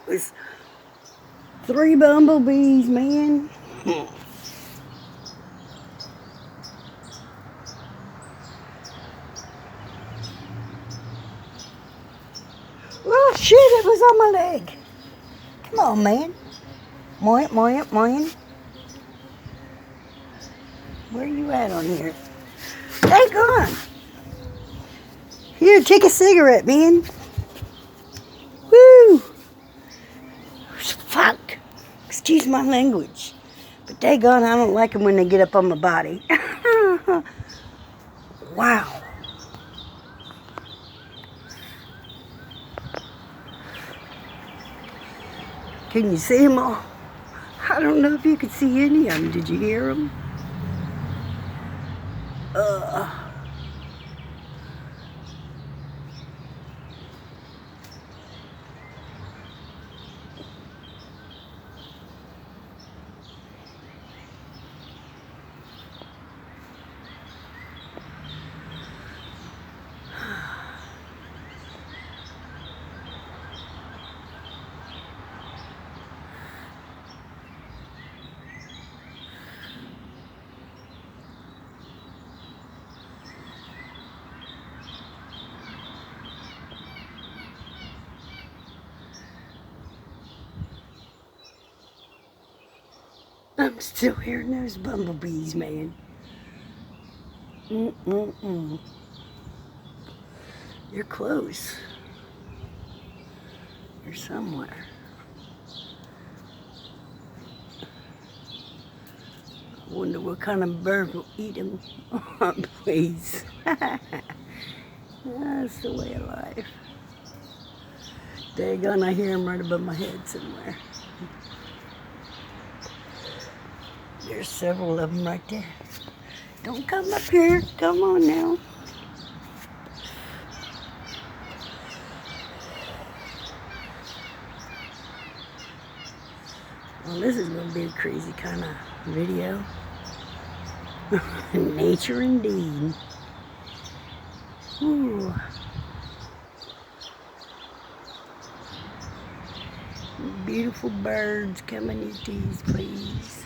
was 3 bumblebees, man. Oh shit, it was on my leg. Come on, man. Moin, moin, moin. Where are you at on here? Stay gone. Here, take a cigarette, man. Woo! Fuck. Excuse my language. But daggone, I don't like them when they get up on my body. Wow. Can you see them all? I don't know if you could see any of them. Did you hear them? I'm still hearing those bumblebees, man. You're close. You're somewhere. I wonder what kind of bird will eat them. Oh, please. That's the way of life. Daggone, I hear them right above my head somewhere. There's several of them right there. Don't come up here. Come on now. Well, this is going to be a crazy kind of video. Nature indeed. Ooh. Beautiful birds, come and eat these, please.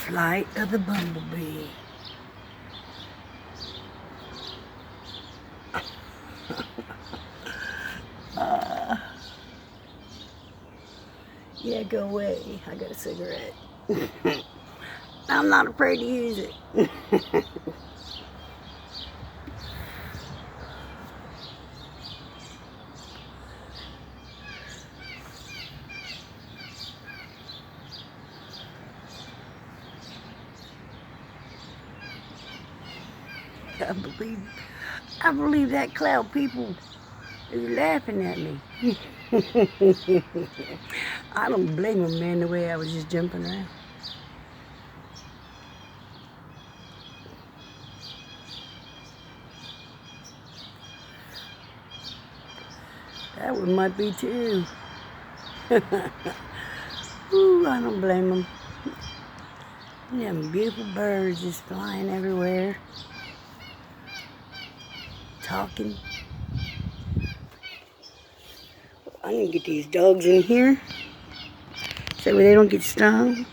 Flight of the bumblebee. Yeah, go away. I got a cigarette. I'm not afraid to use it. I believe that cloud people is laughing at me. I don't blame them, man, the way I was just jumping around. That one might be too. Ooh, I don't blame them. Them beautiful birds just flying everywhere. Talking. I need to get these dogs in here so they don't get stung.